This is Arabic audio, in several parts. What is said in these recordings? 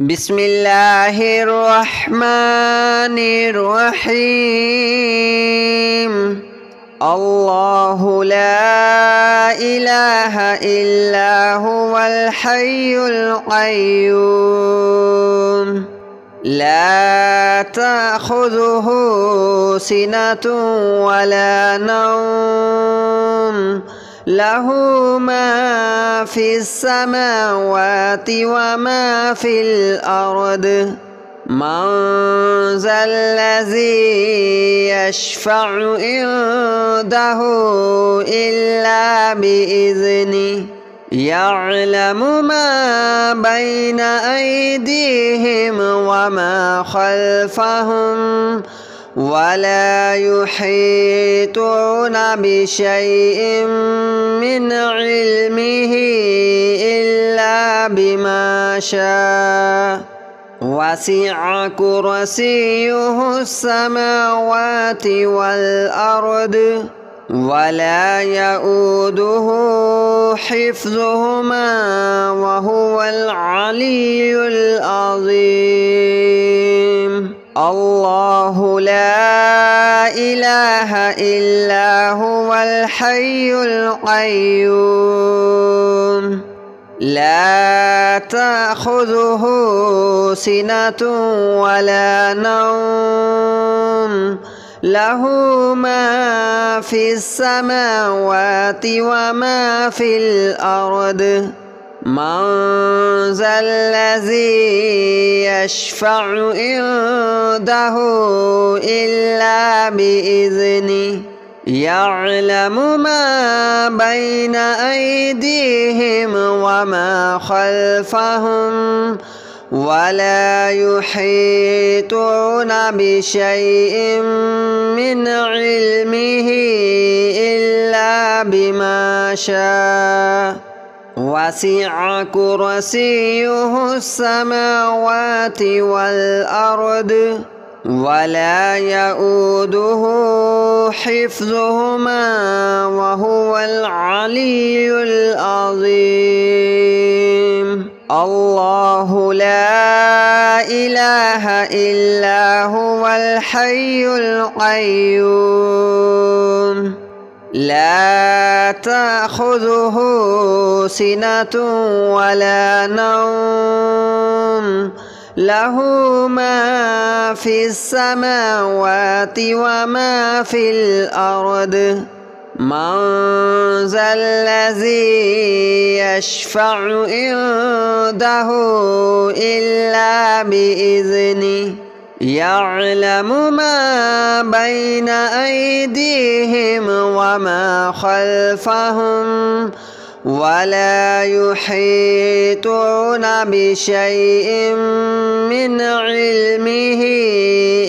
بسم الله الرحمن الرحيم. الله لا إله إلا هو الحي القيوم لا تأخذه سنة ولا نوم له ما في السماوات وما في الأرض من ذا الذي يشفع عنده إلا بإذنه يعلم ما بين أيديهم وما خلفهم ولا يحيطون بشيء من علمه إلا بما شاء وسع كرسيه السماوات والأرض ولا يؤوده حفظهما وهو العلي العظيم. الله لا إله إلا هو الحي القيوم لا تأخذه سنة ولا نوم له ما في السماوات وما في الأرض من ذا الذي يشفع عنده إلا بإذنه يعلم ما بين أيديهم وما خلفهم ولا يحيطون بشيء من علمه إلا بما شاء وسع كرسيه السماوات والأرض ولا يؤوده حفظهما وهو العلي العظيم. الله لا إله إلا هو الحي القيوم لا تأخذه سنة ولا نوم له ما في السماوات وما في الأرض من ذا الذي يشفع عنده إلا بإذنه يعلم ما بين أيديهم وما خلفهم ولا يحيطون بشيء من علمه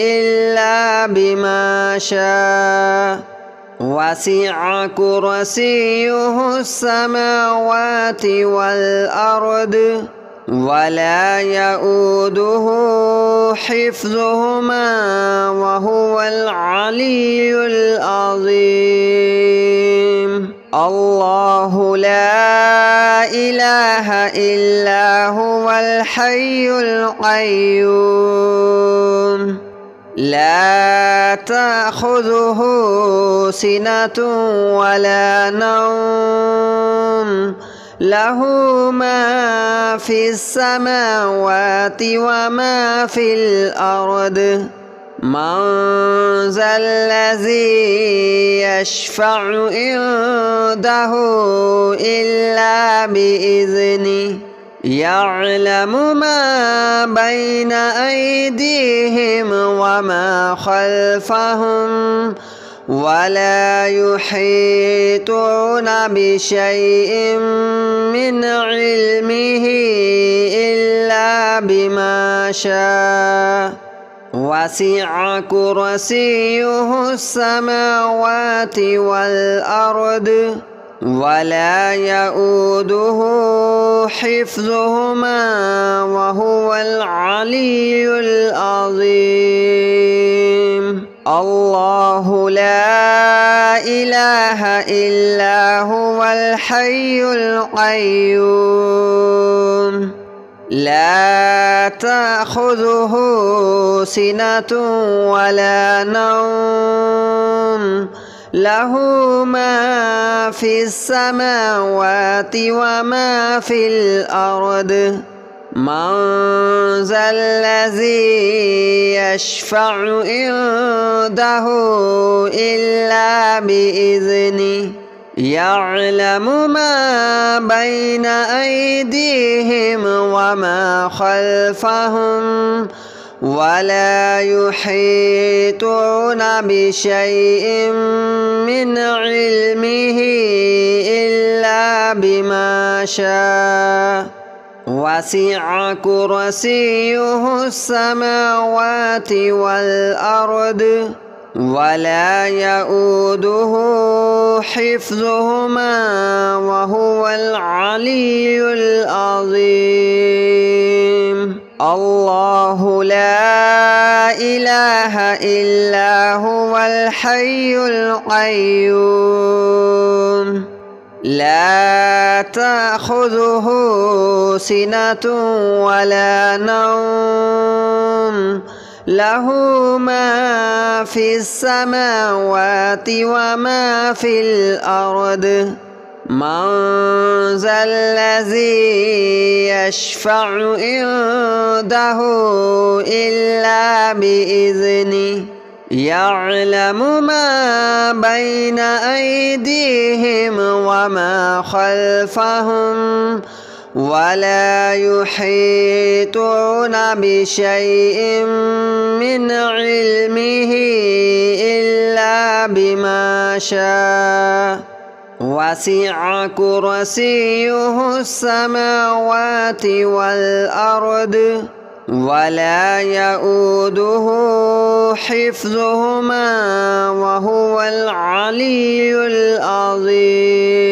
إلا بما شاء وسع كرسيه السماوات والأرض ولا يؤوده حفظهما وهو العلي العظيم. الله لا إله إلا هو الحي القيوم لا تأخذه سنة ولا نوم له ما في السماوات وما في الأرض من ذا الذي يشفع عنده إلا بإذنه يعلم ما بين أيديهم وما خلفهم ولا يحيطون بشيء من علمه إلا بما شاء وسع كرسيه السماوات والأرض ولا يؤوده حفظهما وهو العلي العظيم. الله لا إله إلا هو الحي القيوم لا تأخذه سنة ولا نوم له ما في السماوات وما في الأرض من ذا الذي يشفع عنده إلا بإذنه يعلم ما بين أيديهم وما خلفهم ولا يحيطون بشيء من علمه إلا بما شاء وسع كرسيه السماوات والأرض ولا يؤوده حفظهما وهو العلي العظيم الله لا إله إلا هو الحي القيوم لا تأخذه سنة ولا نوم له ما في السماوات وما في الأرض من ذا الذي يشفع عنده إلا بإذنه يعلم ما بين أيديهم وما خلفهم ولا يحيطون بشيء من علمه إلا بما شاء وسع كرسيه السماوات والأرض ولا يؤوده حفظهما وهو العلي العظيم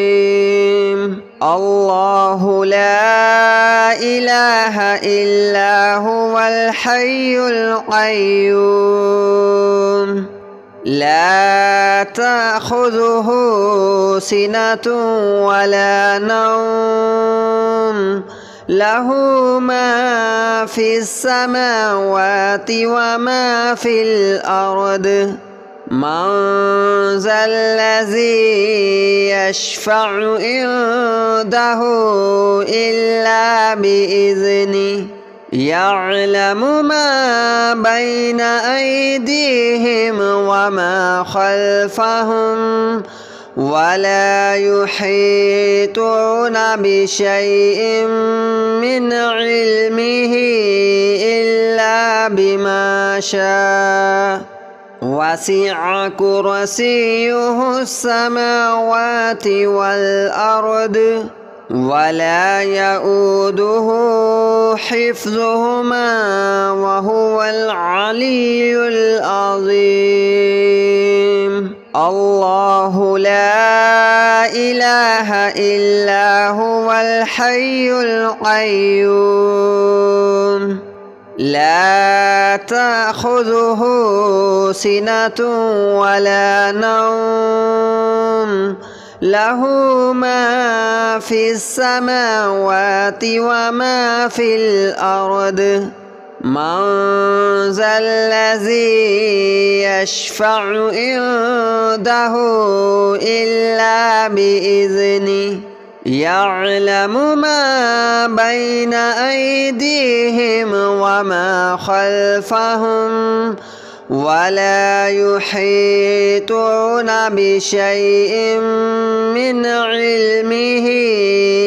الله لا إله إلا هو الحي القيوم لا تأخذه سنة ولا نوم له ما في السماوات وما في الأرض من ذا الذي يشفع عنده إلا بإذنه يعلم ما بين أيديهم وما خلفهم ولا يحيطون بشيء من علمه إلا بما شاء وسع كرسيه السماوات والأرض ولا يؤوده حفظهما وهو العلي العظيم الله لا إله إلا هو الحي القيوم لا تأخذه سنة ولا نوم له ما في السماوات وما في الأرض من ذا الذي يشفع عنده إلا بإذنه يعلم ما بين أيديهم وما خلفهم ولا يحيطون بشيء من علمه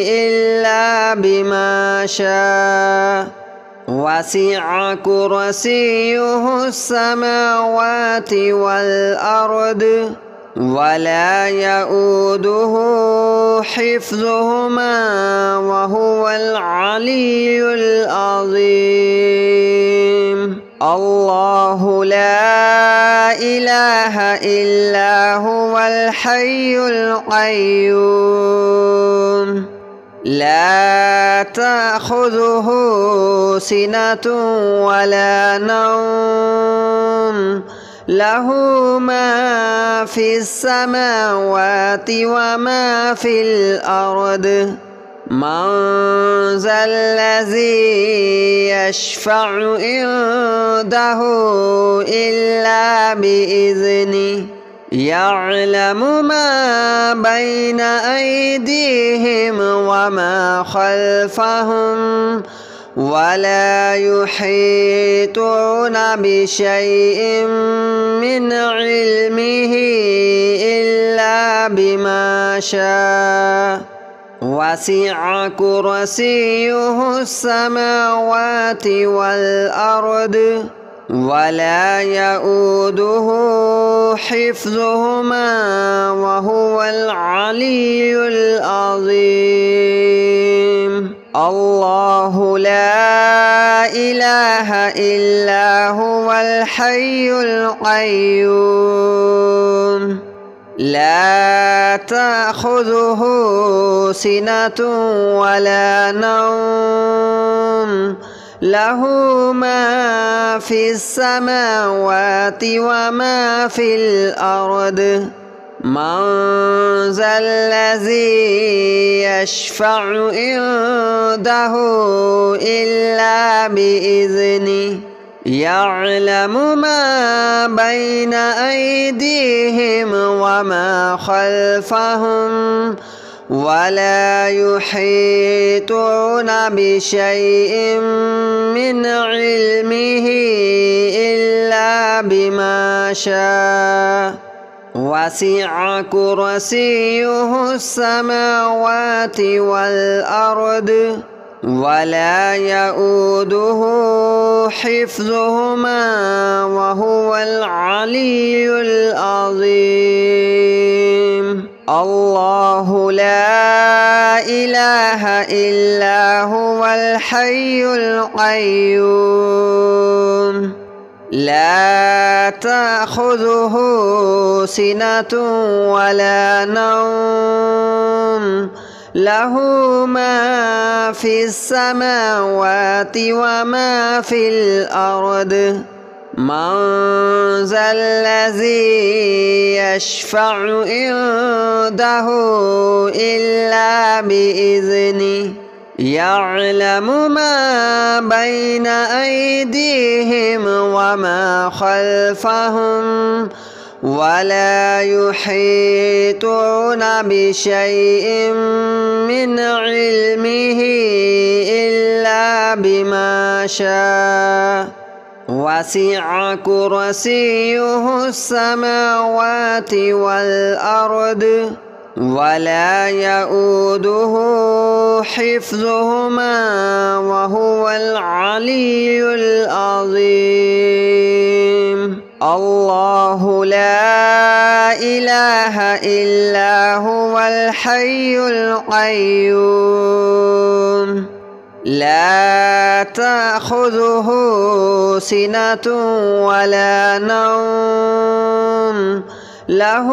إلا بما شاء وسع كرسيه السماوات والأرض ولا يؤوده حفظهما وهو العلي العظيم الله لا إله إلا هو الحي القيوم لا تأخذه سنة ولا نوم له ما في السماوات وما في الأرض من ذا الذي يشفع عنده إلا بإذنه يعلم ما بين أيديهم وما خلفهم ولا يحيطون بشيء من علمه إلا بما شاء وسع كرسيه السماوات والأرض ولا يؤوده حفظهما وهو العلي العظيم الله لا إله إلا هو الحي القيوم لا تأخذه سنة ولا نوم له ما في السماوات وما في الأرض من ذا الذي يشفع عنده إلا بإذنه يعلم ما بين أيديهم وما خلفهم ولا يحيطون بشيء من علمه إلا بما شاء وسع كرسيه السماوات والأرض ولا يؤوده حفظهما وهو العلي العظيم الله لا إله إلا هو الحي القيوم لا تأخذه سنة ولا نوم له ما في السماوات وما في الأرض من ذا الذي يشفع عنده إلا بإذنه يعلم ما بين أيديهم وما خلفهم ولا يحيطون بشيء من علمه إلا بما شاء وسع كرسيه السماوات والأرض ولا يؤوده حفظهما وهو العلي العظيم الله لا إله إلا هو الحي القيوم لا تأخذه سنة ولا نوم له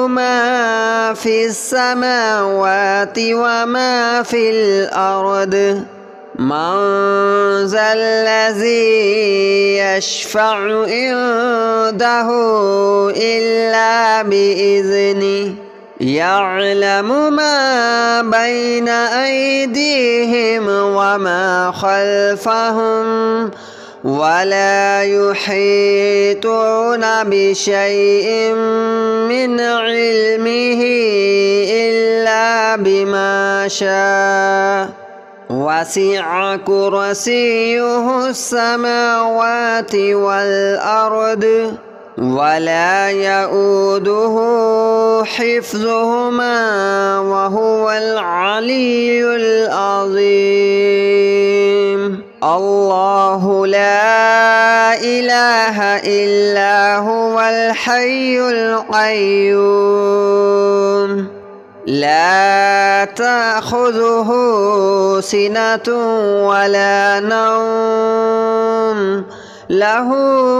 ما في السماوات وما في الأرض من ذا الذي يشفع عنده إلا بإذنه يعلم ما بين أيديهم وما خلفهم ولا يحيطون بشيء من علمه إلا بما شاء وسع كرسيه السماوات والأرض ولا يؤوده حفظهما وهو العلي العظيم الله لا إله إلا هو الحي القيوم لا تأخذه سنة ولا نوم له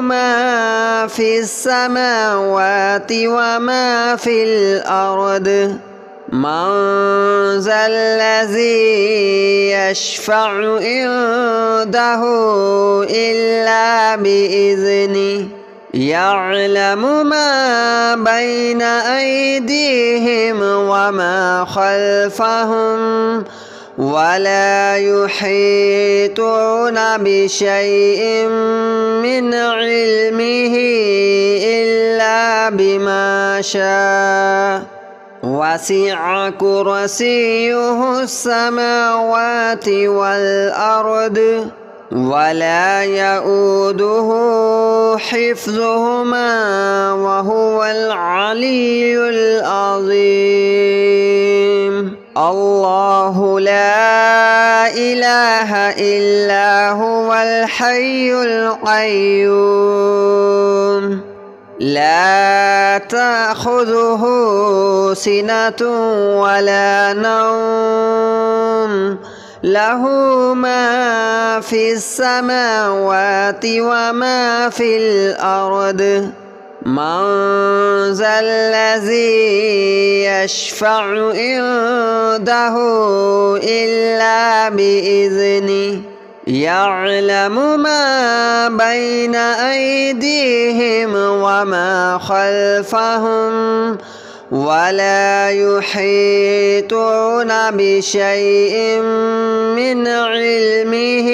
ما في السماوات وما في الأرض من ذا الذي يشفع عنده إلا بإذنه يعلم ما بين أيديهم وما خلفهم ولا يحيطون بشيء من علمه إلا بما شاء وسع كرسيه السماوات والأرض ولا يؤوده حفظهما وهو العلي العظيم الله لا إله إلا هو الحي القيوم لا تأخذه سنة ولا نوم له ما في السماوات وما في الأرض من ذا الذي يشفع عنده إلا بإذنه يعلم ما بين أيديهم وما خلفهم ولا يحيطون بشيء من علمه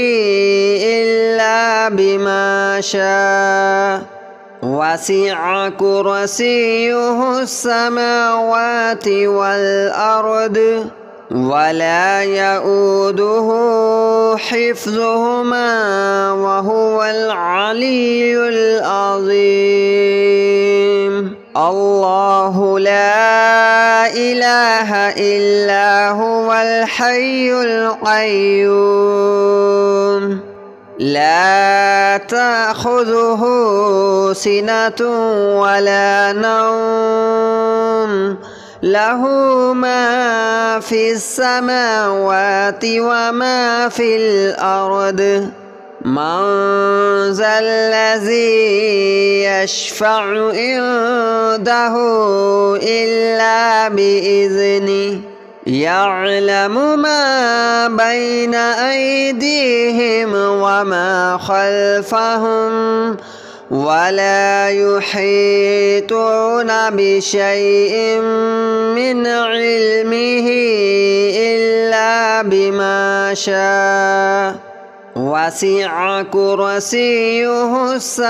إلا بما شاء وسع كرسيه السماوات والأرض ولا يؤوده حفظهما وهو العلي العظيم الله لا إله إلا هو الحي القيوم لا تأخذه سنة ولا نوم له ما في السماوات وما في الأرض من ذا الذي يشفع عنده إلا بإذنه يعلم ما بين أيديهم وما خلفهم ولا يحيطون بشيء من علمه إلا بما شاء وسع كرسيه السماوات